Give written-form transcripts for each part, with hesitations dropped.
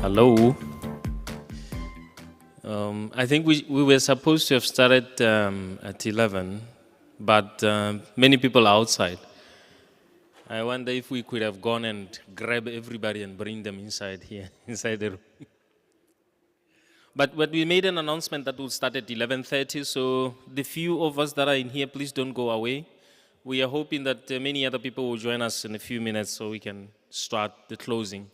Hello. I think we were supposed to have started at 11, but many people are outside. I wonder if we could have gone and grab everybody and bring them inside here, inside the room. But we made an announcement that will start at 11:30. So the few of us that are in here, please don't go away. We are hoping that many other people will join us in a few minutes so we can start the closing.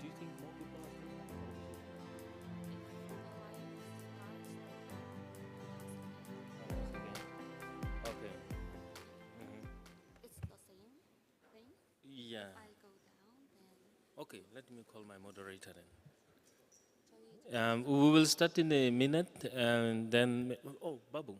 Do you think more people are okay. Yeah. Okay, let me call my moderator then. We will start in a minute and then. Oh, Babu.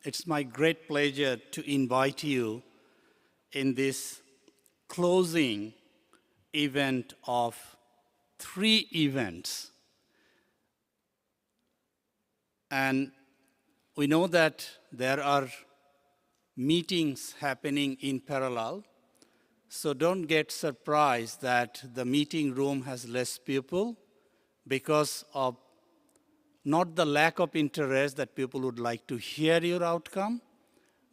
it's my great pleasure to invite you in this closing event of 3 events. And we know that there are meetings happening in parallel, so don't get surprised that the meeting room has less people because of not the lack of interest that people would like to hear your outcome,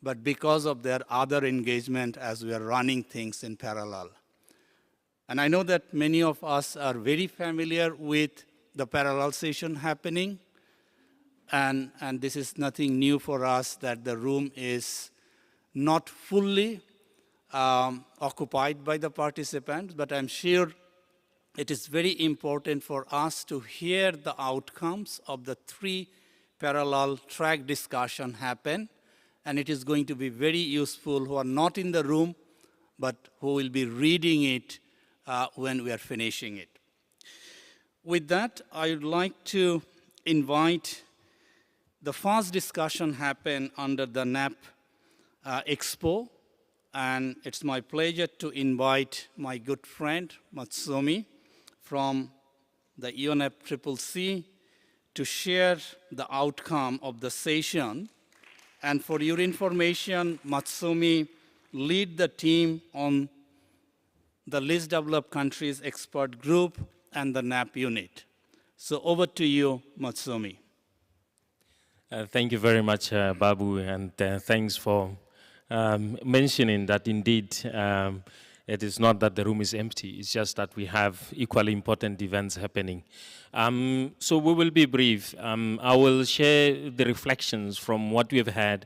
but because of their other engagement as we are running things in parallel. And I know that many of us are very familiar with the parallel session happening, and this is nothing new for us that the room is not fully occupied by the participants, but I'm sure it is very important for us to hear the outcomes of the 3 parallel track discussion happen, and it is going to be very useful who are not in the room, but who will be reading it when we are finishing it. With that, I would like to invite the first discussion happen under the NAP Expo, and it's my pleasure to invite my good friend Matsumi from the UNEP CCC to share the outcome of the session. And for your information, Matsumi lead the team on the least developed countries expert group and the NAP unit. So over to you, Matsumi. Thank you very much, Babu, and thanks for mentioning that indeed it is not that the room is empty, it's just that we have equally important events happening. So we will be brief. I will share the reflections from what we have had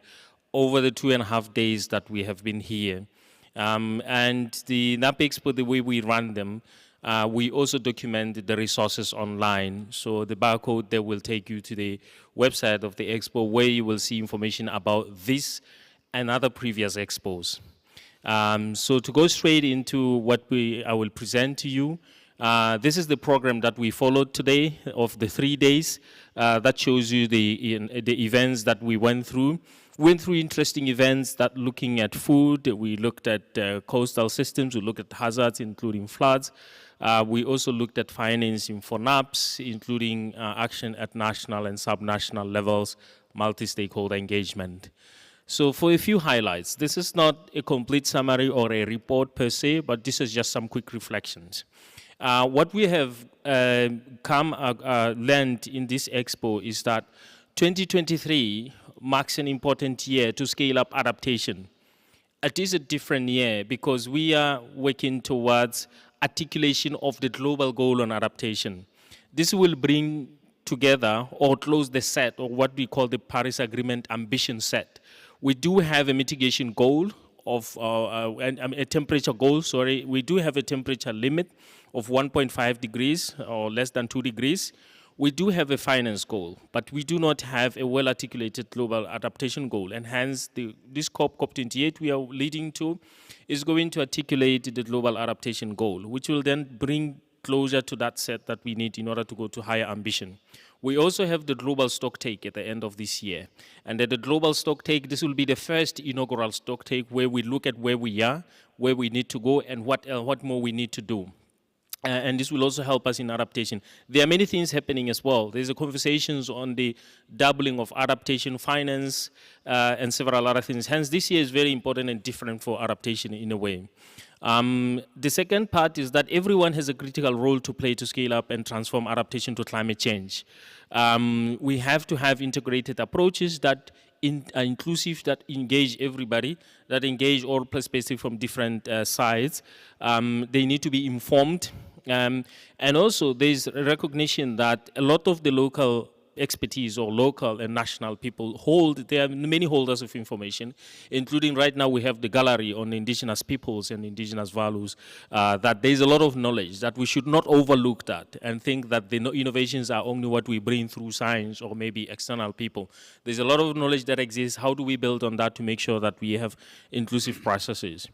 over the 2.5 days that we have been here. And the NAP Expo, the way we run them, we also document the resources online. So the barcode there will take you to the website of the Expo where you will see information about this and other previous Expos. So to go straight into what I will present to you, this is the program that we followed today of the 3 days. That shows you the events that we went through. We went through interesting events that looking at food, we looked at coastal systems, we looked at hazards including floods. We also looked at financing for NAPs, including action at national and subnational levels, multi-stakeholder engagement. So for a few highlights, this is not a complete summary or a report per se, but this is just some quick reflections. What we have learned in this Expo is that 2023 marks an important year to scale up adaptation. It is a different year because we are working towards articulation of the global goal on adaptation. This will bring together or close the set or what we call the Paris Agreement ambition set. We do have a mitigation goal of a temperature goal, sorry. We do have a temperature limit of 1.5 degrees or less than 2 degrees. We do have a finance goal, but we do not have a well-articulated global adaptation goal. And hence, this COP28 we are leading to is going to articulate the global adaptation goal, which will then bring closer to that set that we need in order to go to higher ambition. We also have the global stocktake at the end of this year. And at the global stocktake, this will be the first inaugural stocktake where we look at where we are, where we need to go, and what more we need to do. And this will also help us in adaptation. There are many things happening as well. There's a conversations on the doubling of adaptation finance and several other things. Hence, this year is very important and different for adaptation in a way. The second part is that everyone has a critical role to play to scale up and transform adaptation to climate change. We have to have integrated approaches that are inclusive, that engage everybody, that engage all perspectives from different sides. They need to be informed. And also there's a recognition that a lot of the local expertise or local and national people there are many holders of information, including right now we have the gallery on indigenous peoples and indigenous values, that there's a lot of knowledge that we should not overlook that and think that the innovations are only what we bring through science or maybe external people. There's a lot of knowledge that exists. How do we build on that to make sure that we have inclusive processes?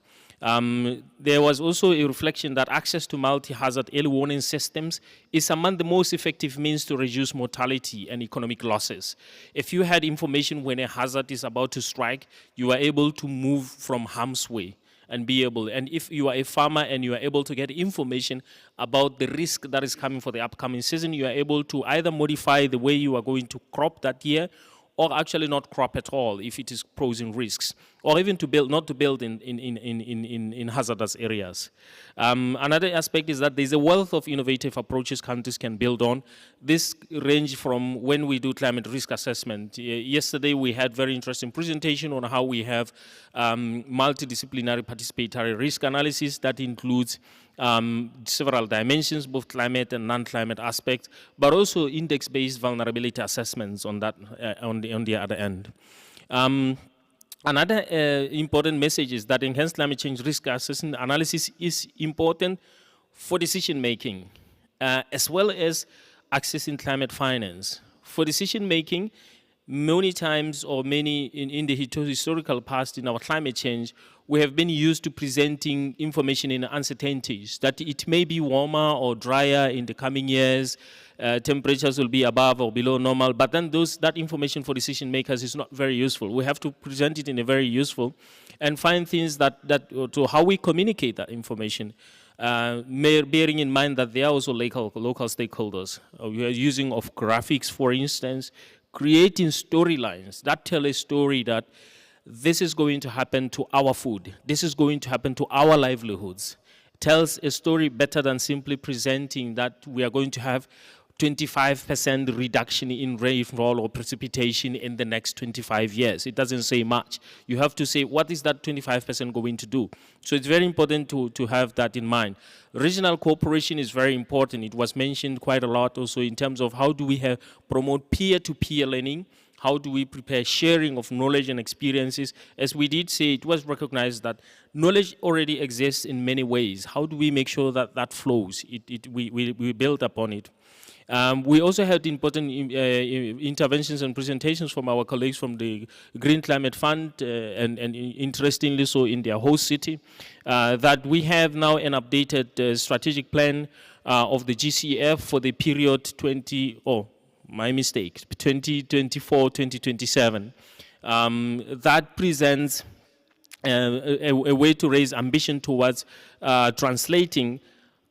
There was also a reflection that access to multi-hazard early warning systems is among the most effective means to reduce mortality and economic losses. If you had information when a hazard is about to strike, you are able to move from harm's way and be able, and if you are a farmer and you are able to get information about the risk that is coming for the upcoming season, you are able to either modify the way you are going to crop that year, or actually not crop at all if it is posing risks, or even to build, not to build in hazardous areas. Another aspect is that there's a wealth of innovative approaches countries can build on. This range from when we do climate risk assessment. Yesterday we had very interesting presentation on how we have multidisciplinary participatory risk analysis that includes several dimensions, both climate and non-climate aspects, but also index-based vulnerability assessments on that on the other end. Another important message is that enhanced climate change risk assessment analysis is important for decision making, as well as accessing climate finance. For decision making, many times or many in the historical past in our climate change, we have been used to presenting information in uncertainties, that it may be warmer or drier in the coming years, temperatures will be above or below normal, but then that information for decision makers is not very useful. We have to present it in a very useful and find things that to how we communicate that information. Bearing in mind that there are also local stakeholders. We are using of graphics, for instance, creating storylines that tell a story that this is going to happen to our food, this is going to happen to our livelihoods. Tells a story better than simply presenting that we are going to have 25% reduction in rainfall or precipitation in the next 25 years. It doesn't say much. You have to say, what is that 25% going to do? So it's very important to have that in mind. Regional cooperation is very important. It was mentioned quite a lot also in terms of how do we promote peer-to-peer learning. How do we prepare sharing of knowledge and experiences? As we did say, it was recognized that knowledge already exists in many ways. How do we make sure that that flows? We build upon it. We also had important interventions and presentations from our colleagues from the Green Climate Fund, and interestingly so in their host city, that we have now an updated strategic plan of the GCF for the period 2024-2027. That presents a way to raise ambition towards translating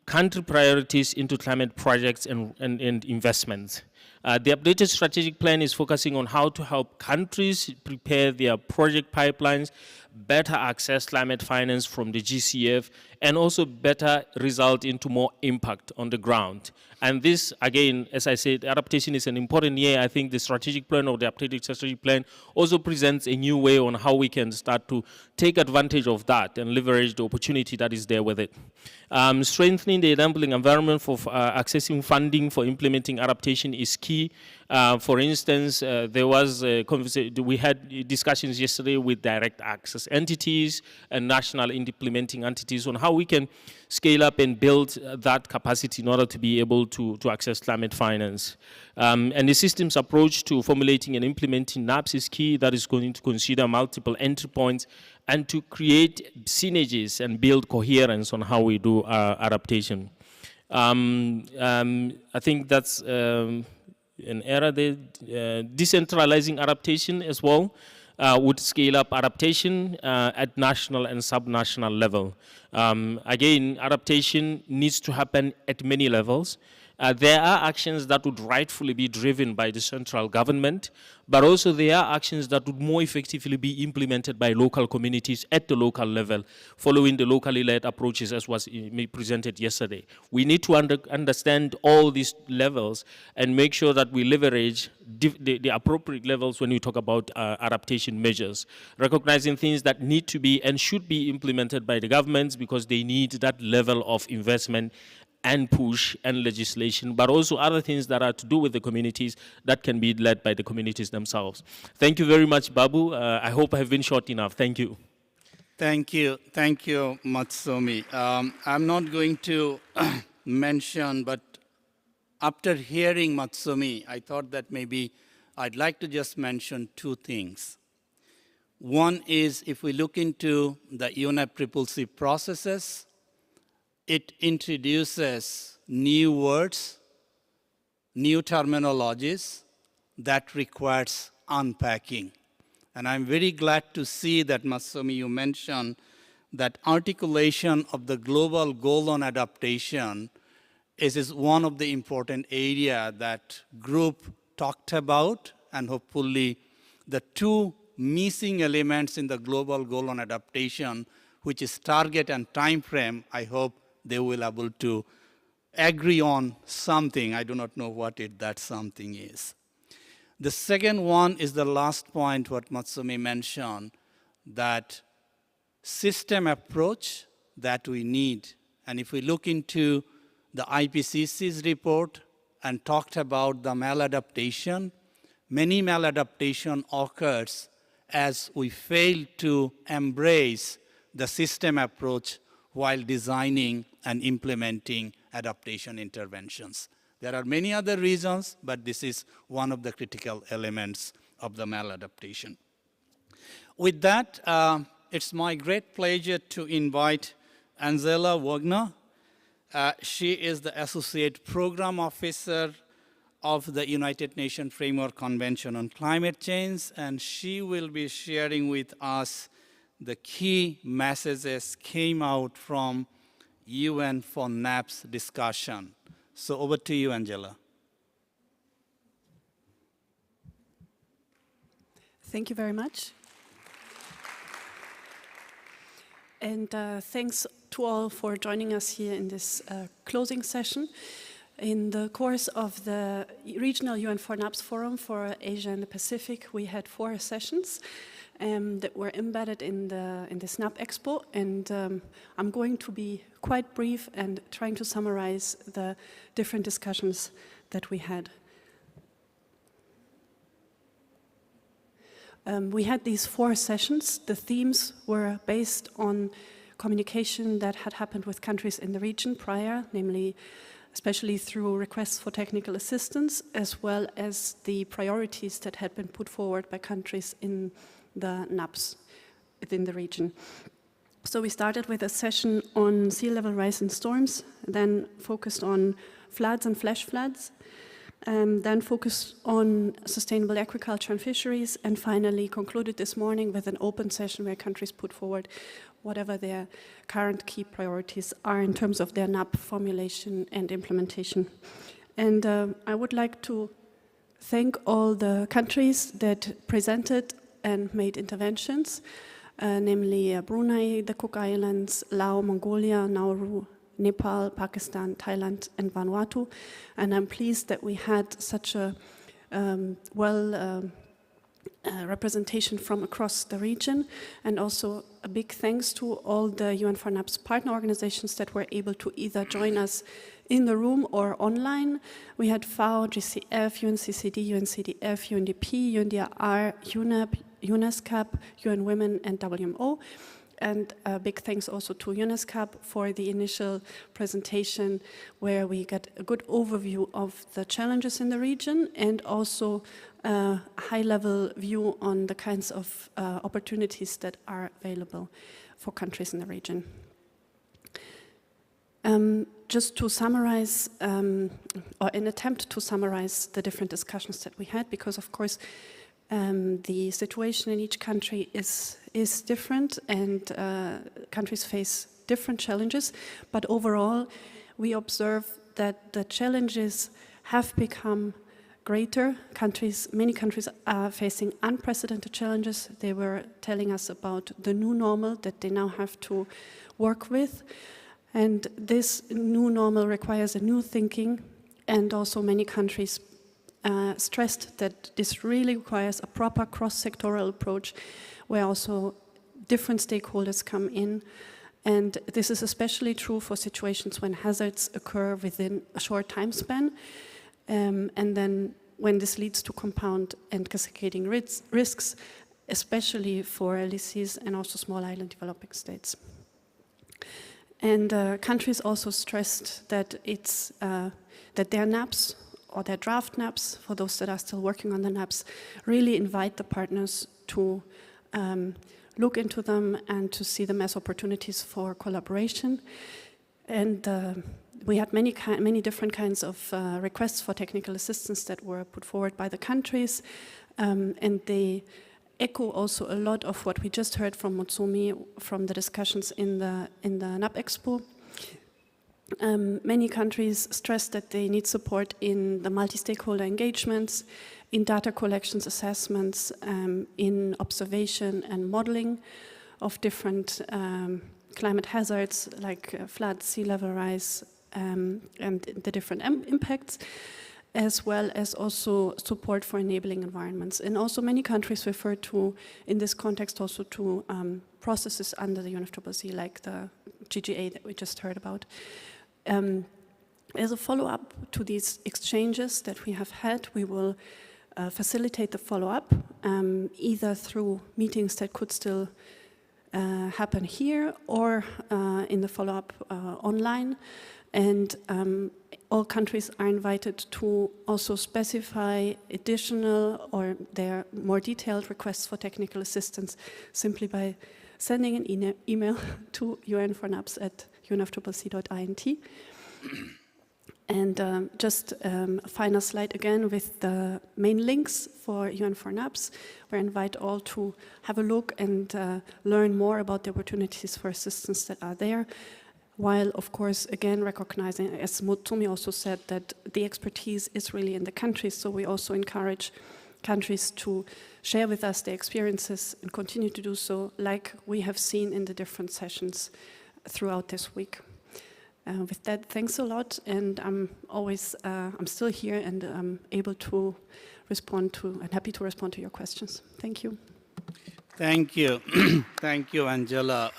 country priorities into climate projects and investments. The updated strategic plan is focusing on how to help countries prepare their project pipelines, better access climate finance from the GCF, and also better result into more impact on the ground. And this, again, as I said, adaptation is an important year. I think the strategic plan or the updated strategic plan also presents a new way on how we can start to take advantage of that and leverage the opportunity that is there with it. Strengthening the enabling environment for accessing funding for implementing adaptation is key. For instance, there was a conversation, we had discussions yesterday with direct access entities and national implementing entities on how we can scale up and build that capacity in order to be able to access climate finance. And the systems approach to formulating and implementing NAPs is key. That is going to consider multiple entry points and to create synergies and build coherence on how we do adaptation. I think that's an area that decentralizing adaptation as well would scale up adaptation at national and subnational level. Again, adaptation needs to happen at many levels. There are actions that would rightfully be driven by the central government, but also there are actions that would more effectively be implemented by local communities at the local level, following the locally led approaches as was presented yesterday. We need to understand all these levels and make sure that we leverage the appropriate levels when we talk about adaptation measures, recognizing things that need to be and should be implemented by the governments because they need that level of investment and push and legislation, but also other things that are to do with the communities that can be led by the communities themselves. Thank you very much, Babu. I hope I have been short enough. Thank you. Thank you, Matsumi. I'm not going to mention, but after hearing Matsumi, I thought that maybe I'd like to just mention two things. One is, if we look into the UNFCCC processes, it introduces new words, new terminologies that requires unpacking. And I'm very glad to see that, Masumi, you mentioned that articulation of the global goal on adaptation is one of the important area that group talked about, and hopefully the two missing elements in the global goal on adaptation, which is target and time frame, I hope they will be able to agree on something. I do not know what that something is. The second one is the last point, what Matsumi mentioned, that system approach that we need. And if we look into the IPCC's report and talked about the maladaptation, many maladaptation occurs as we fail to embrace the system approach while designing and implementing adaptation interventions. There are many other reasons, but this is one of the critical elements of the maladaptation. With that, it's my great pleasure to invite Angela Wagner. She is the Associate Program Officer of the United Nations Framework Convention on Climate Change, and she will be sharing with us the key messages came out from UN for NAP's discussion. So over to you, Angela. Thank you very much. And thanks to all for joining us here in this closing session. In the course of the Regional UN for NAPS Forum for Asia and the Pacific, we had 4 sessions that were embedded in the SNAP Expo, and I'm going to be quite brief and trying to summarize the different discussions that we had. We had these 4 sessions. The themes were based on communication that had happened with countries in the region prior, namely especially through requests for technical assistance, as well as the priorities that had been put forward by countries in the NAPS within the region. So we started with a session on sea level rise and storms, then focused on floods and flash floods, then focused on sustainable agriculture and fisheries, and finally concluded this morning with an open session where countries put forward whatever their current key priorities are in terms of their NAP formulation and implementation. And I would like to thank all the countries that presented and made interventions, namely Brunei, the Cook Islands, Laos, Mongolia, Nauru, Nepal, Pakistan, Thailand, and Vanuatu. And I'm pleased that we had such a representation from across the region, and also a big thanks to all the UN for NAPS partner organizations that were able to either join us in the room or online. We had FAO, GCF, UNCCD, UNCDF, UNDP, UNDRR, UNEP, UNESCAP, UN Women, and WMO. And a big thanks also to UNESCAP for the initial presentation, where we got a good overview of the challenges in the region and also a high-level view on the kinds of opportunities that are available for countries in the region. Just to summarize, or an attempt to summarize the different discussions that we had, because of course the situation in each country is different, and countries face different challenges, but overall we observe that the challenges have become greater. Many countries are facing unprecedented challenges. They were telling us about the new normal that they now have to work with, and this new normal requires a new thinking, and also many countries stressed that this really requires a proper cross-sectoral approach where also different stakeholders come in. And this is especially true for situations when hazards occur within a short time span, and then when this leads to compound and cascading risks, especially for LDCs and also small island developing states. And countries also stressed that that their NAPs, or their draft NAPs, for those that are still working on the NAPs, really invite the partners to look into them and to see them as opportunities for collaboration. And we had many different kinds of requests for technical assistance that were put forward by the countries, and they echo also a lot of what we just heard from Mutsumi from the discussions in the NAP Expo. Many countries stress that they need support in the multi-stakeholder engagements, in data collections, assessments, in observation and modeling of different climate hazards like floods, sea level rise, and the different impacts, as well as also support for enabling environments. And also many countries refer to, in this context, also to processes under the UNFCCC, like the GGA that we just heard about. As a follow-up to these exchanges that we have had, we will facilitate the follow-up, either through meetings that could still happen here or in the follow-up online. And all countries are invited to also specify additional or their more detailed requests for technical assistance simply by sending an email to un4naps@unfccc.int. And just a final slide again with the main links for UN4NAPS. We invite all to have a look and learn more about the opportunities for assistance that are there, while of course again recognizing, as Mutsumi also said, that the expertise is really in the countries, so we also encourage countries to share with us their experiences and continue to do so, like we have seen in the different sessions throughout this week. With that, thanks a lot, and I'm still here and I'm able to respond to, and happy to respond to your questions. Thank you. Thank you. Thank you, Angela,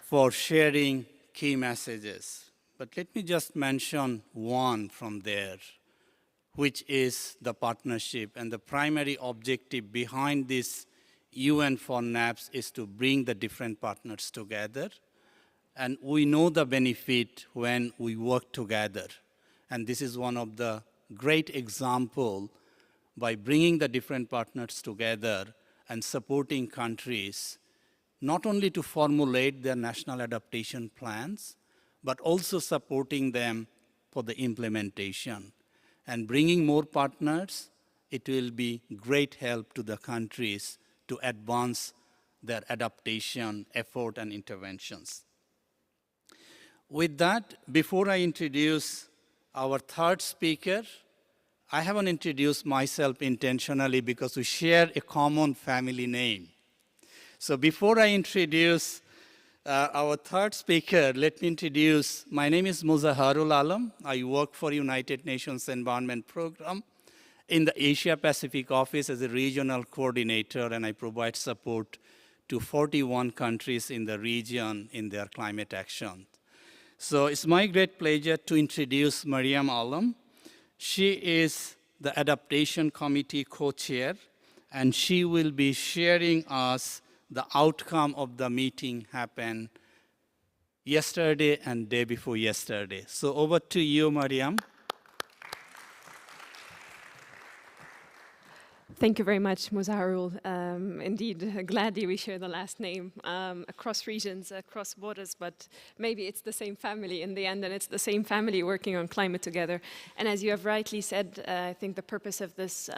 for sharing key messages. But let me just mention one from there, which is the partnership. And the primary objective behind this UN4NAPS is to bring the different partners together. And we know the benefit when we work together. And this is one of the great examples by bringing the different partners together and supporting countries, not only to formulate their national adaptation plans, but also supporting them for the implementation. And bringing more partners, it will be great help to the countries to advance their adaptation effort and interventions. With that, before I introduce our third speaker, I haven't introduced myself intentionally because we share a common family name. So before I introduce our third speaker, let me introduce, my name is Muzaharul Alam. I work for United Nations Environment Program in the Asia Pacific office as a regional coordinator, and I provide support to 41 countries in the region in their climate action. So it's my great pleasure to introduce Mariam Alam. She is the Adaptation Committee co-chair, and she will be sharing us the outcome of the meeting happened yesterday and day before yesterday. So over to you, Mariam. Thank you very much, Muzaharul. Indeed, gladly we share the last name across regions, across borders, but maybe it's the same family in the end, and it's the same family working on climate together. And as you have rightly said, I think the purpose of this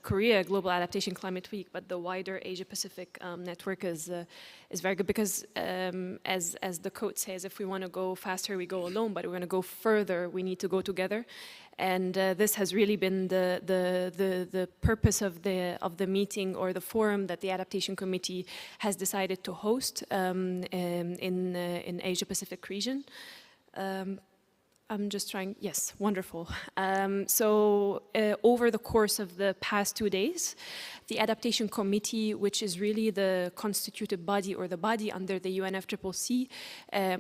Korea Global Adaptation Climate Week, but the wider Asia-Pacific network is very good because, as the quote says, if we want to go faster, we go alone, but we want to go further, we need to go together. And this has really been the purpose of the meeting or the forum that the Adaptation Committee has decided to host in Asia-Pacific region. I'm just trying, yes, wonderful. So over the course of the past 2 days, the Adaptation Committee, which is really the constituted body or the body under the UNFCCC,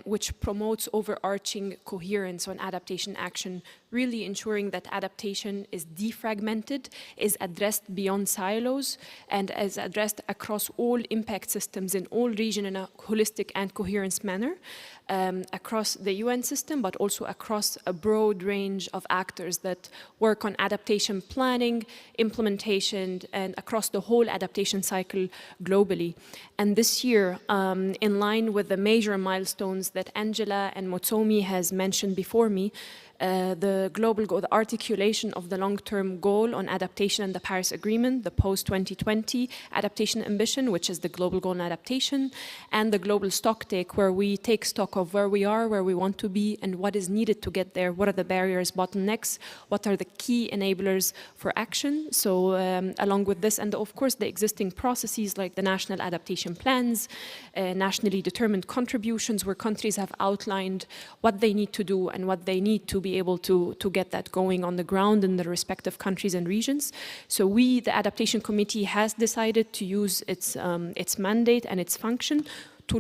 which promotes overarching coherence on adaptation action, really ensuring that adaptation is defragmented, is addressed beyond silos, and is addressed across all impact systems in all regions in a holistic and coherent manner, across the UN system, but also across across a broad range of actors that work on adaptation planning, implementation, and across the whole adaptation cycle globally. And this year, in line with the major milestones that Angela and Motsomi has mentioned before me, the global goal, the articulation of the long-term goal on adaptation and the Paris Agreement, the post-2020 adaptation ambition, which is the global goal on adaptation, and the global stocktake, where we take stock of where we are, where we want to be, and what is needed to get there. What are the barriers, bottlenecks? What are the key enablers for action? So along with this, and of course the existing processes like the national adaptation plans, nationally determined contributions, where countries have outlined what they need to do and what they need to be able to get that going on the ground in the respective countries and regions. So we, the Adaptation Committee, has decided to use its mandate and its function to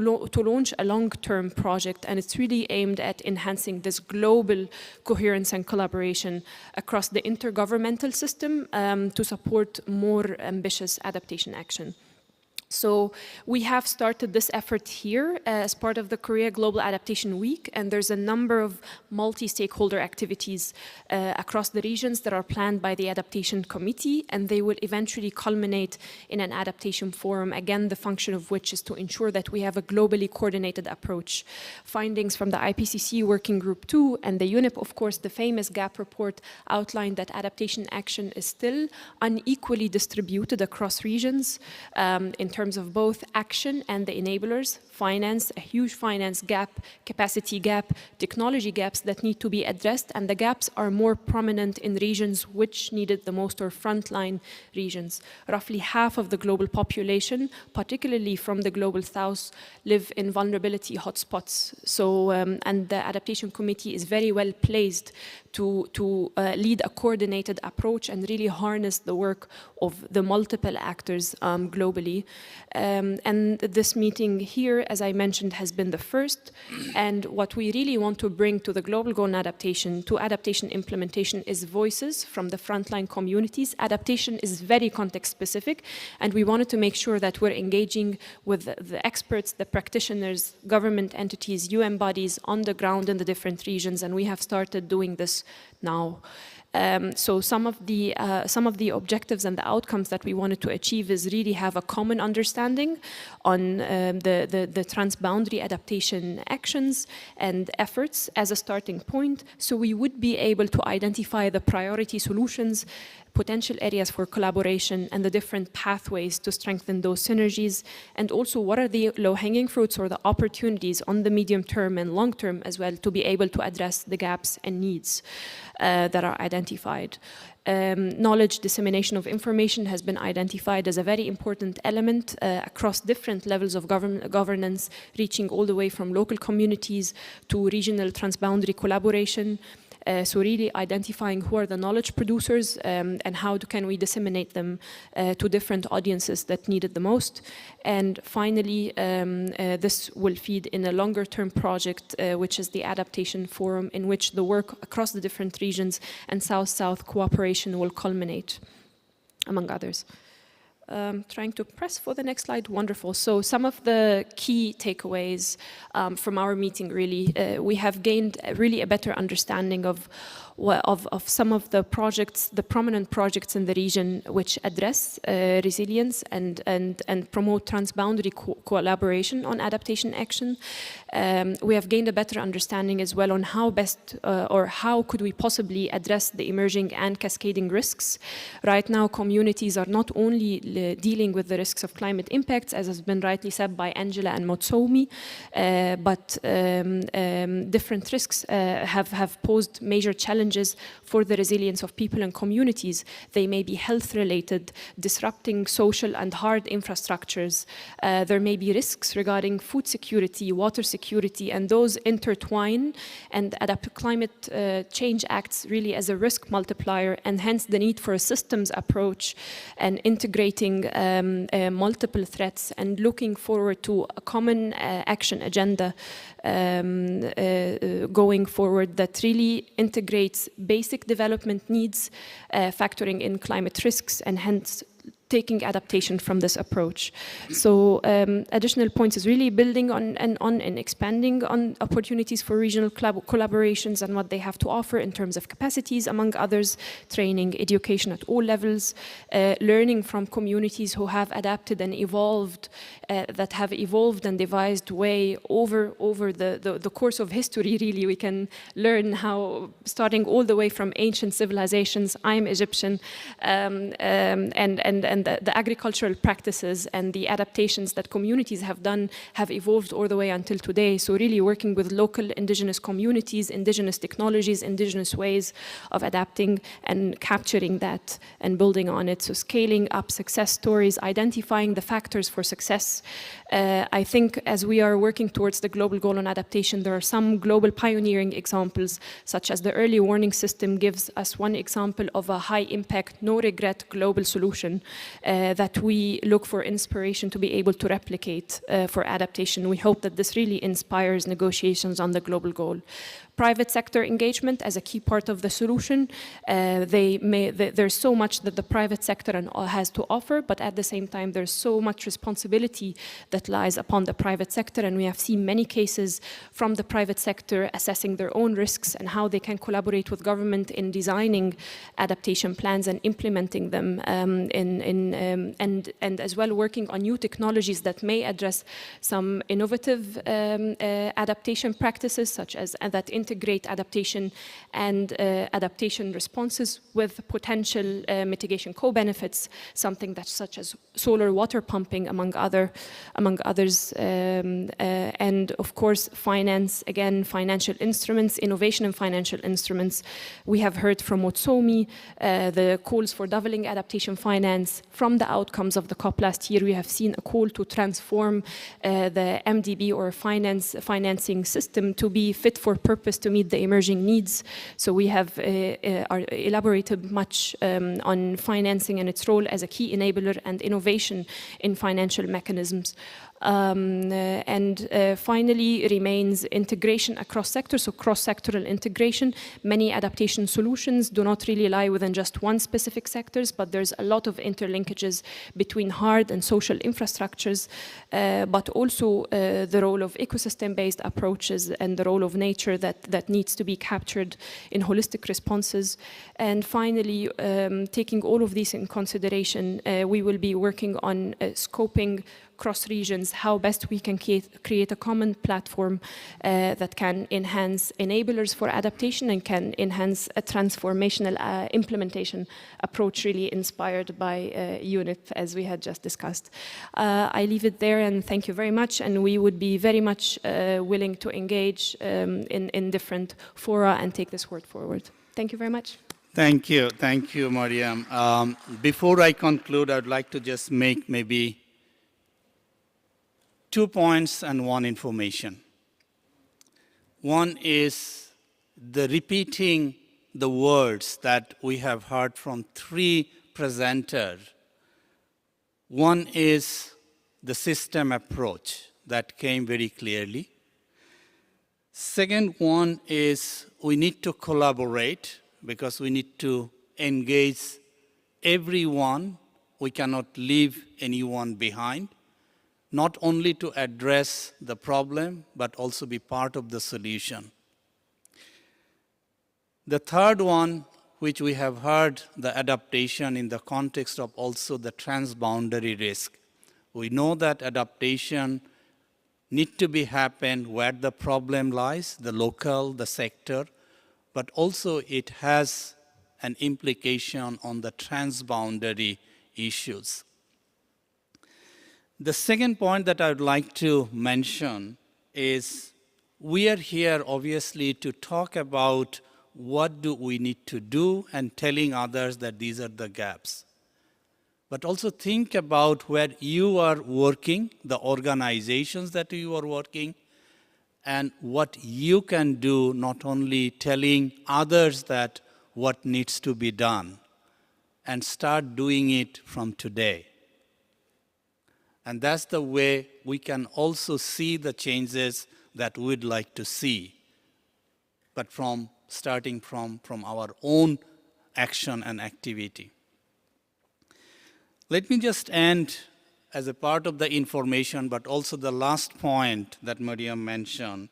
launch a long-term project, and it's really aimed at enhancing this global coherence and collaboration across the intergovernmental system to support more ambitious adaptation action. So we have started this effort here as part of the Korea Global Adaptation Week, and there's a number of multi-stakeholder activities across the regions that are planned by the Adaptation Committee, and they will eventually culminate in an adaptation forum, again, the function of which is to ensure that we have a globally coordinated approach. Findings from the IPCC Working Group 2 and the UNEP, of course, the famous GAP report outlined that adaptation action is still unequally distributed across regions in terms of both action and the enablers, finance, a huge finance gap, capacity gap, technology gaps that need to be addressed, and the gaps are more prominent in regions which need it the most, or frontline regions. Roughly half of the global population, particularly from the global south, live in vulnerability hotspots. So, and the Adaptation Committee is very well placed to lead a coordinated approach and really harness the work of the multiple actors globally. And this meeting here, as I mentioned, has been the first. And what we really want to bring to the global goal on adaptation, to adaptation implementation, is voices from the frontline communities. Adaptation is very context specific, and we wanted to make sure that we're engaging with the experts, the practitioners, government entities, UN bodies on the ground in the different regions, and we have started doing this now. So some of the objectives and the outcomes that we wanted to achieve is really have a common understanding on the transboundary adaptation actions and efforts as a starting point, so we would be able to identify the priority solutions, potential areas for collaboration, and the different pathways to strengthen those synergies, and also what are the low-hanging fruits or the opportunities on the medium term and long term as well to be able to address the gaps and needs that are identified. Knowledge dissemination of information has been identified as a very important element across different levels of governance, reaching all the way from local communities to regional transboundary collaboration. So really identifying who are the knowledge producers and how can we disseminate them to different audiences that need it the most. And finally, this will feed in a longer term project, which is the Adaptation Forum, in which the work across the different regions and South-South cooperation will culminate, among others. Trying to press for the next slide. Wonderful. So some of the key takeaways from our meeting, really, we have gained really a better understanding of some of the projects, the prominent projects in the region which address resilience and promote transboundary collaboration on adaptation action. We have gained a better understanding as well on how best or how could we possibly address the emerging and cascading risks. Right now, communities are not only dealing with the risks of climate impacts, as has been rightly said by Angela and Motsomi, but different risks have posed major challenges for the resilience of people and communities. They may be health-related, disrupting social and hard infrastructures. There may be risks regarding food security, water security, and those intertwine and climate change acts really as a risk multiplier, and hence the need for a systems approach and integrating multiple threats and looking forward to a common action agenda going forward that really integrates basic development needs, factoring in climate risks, and hence taking adaptation from this approach. So additional points is really building on and expanding on opportunities for regional collaborations and what they have to offer in terms of capacities, among others, training, education at all levels, learning from communities who have adapted and evolved, that have evolved and devised way over the course of history, really. We can learn how, starting all the way from ancient civilizations, I'm Egyptian, and the agricultural practices and the adaptations that communities have done have evolved all the way until today. So really working with local indigenous communities, indigenous technologies, indigenous ways of adapting and capturing that and building on it. So scaling up success stories, identifying the factors for success. I think as we are working towards the global goal on adaptation, there are some global pioneering examples, such as the early warning system gives us one example of a high impact, no regret global solution that we look for inspiration to be able to replicate for adaptation. We hope that this really inspires negotiations on the global goal. Private sector engagement as a key part of the solution. There's so much that the private sector has to offer, but at the same time, there's so much responsibility that lies upon the private sector, and we have seen many cases from the private sector assessing their own risks and how they can collaborate with government in designing adaptation plans and implementing them, and as well working on new technologies that may address some innovative adaptation practices, such as that integrate adaptation and adaptation responses with potential mitigation co-benefits, something that's such as solar water pumping, among others, and of course finance, again, financial instruments, innovation in financial instruments. We have heard from Motsomi the calls for doubling adaptation finance. From the outcomes of the COP last year, we have seen a call to transform the MDB or financing system to be fit for purpose to meet the emerging needs. So we have elaborated much on financing and its role as a key enabler and innovation in financial mechanisms. Finally remains integration across sectors, so cross-sectoral integration. Many adaptation solutions do not really lie within just one specific sectors, but there's a lot of interlinkages between hard and social infrastructures, but also the role of ecosystem-based approaches and the role of nature that needs to be captured in holistic responses. And finally, taking all of these in consideration, we will be working on scoping cross regions, how best we can create a common platform that can enhance enablers for adaptation and can enhance a transformational implementation approach really inspired by UNIP, as we had just discussed. I leave it there and thank you very much, and we would be very much willing to engage in different fora and take this work forward. Thank you very much. Thank you, Mariam. Before I conclude, I'd like to just make maybe 2 points and 1 information. One is the repeating the words that we have heard from 3 presenters. One is the system approach that came very clearly. Second one is we need to collaborate because we need to engage everyone. We cannot leave anyone behind. Not only to address the problem, but also be part of the solution. The third one, which we have heard, the adaptation in the context of also the transboundary risk. We know that adaptation needs to be happen where the problem lies, the local, the sector, but also it has an implication on the transboundary issues. The second point that I would like to mention is we are here obviously to talk about what do we need to do and telling others that these are the gaps. But also think about where you are working, the organizations that you are working, and what you can do, not only telling others that what needs to be done, and start doing it from today. And that's the way we can also see the changes that we'd like to see, but starting from our own action and activity. Let me just end as a part of the information, but also the last point that Mariam mentioned,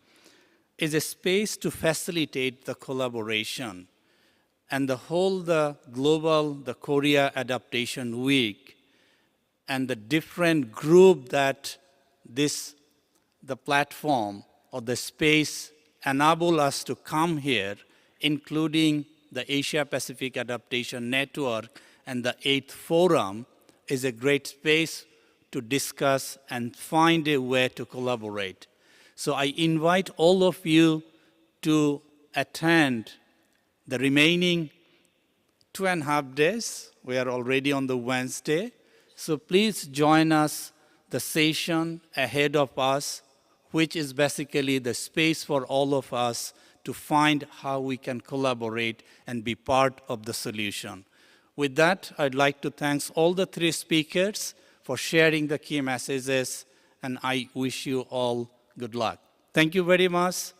is a space to facilitate the collaboration. And the Korea Adaptation Week, and the different group that the platform or the space enable us to come here, including the Asia Pacific Adaptation Network and the 8th Forum, is a great space to discuss and find a way to collaborate. So I invite all of you to attend the remaining 2.5 days. We are already on the Wednesday. So please join us, the session ahead of us, which is basically the space for all of us to find how we can collaborate and be part of the solution. With that, I'd like to thank all the 3 speakers for sharing the key messages, and I wish you all good luck. Thank you very much.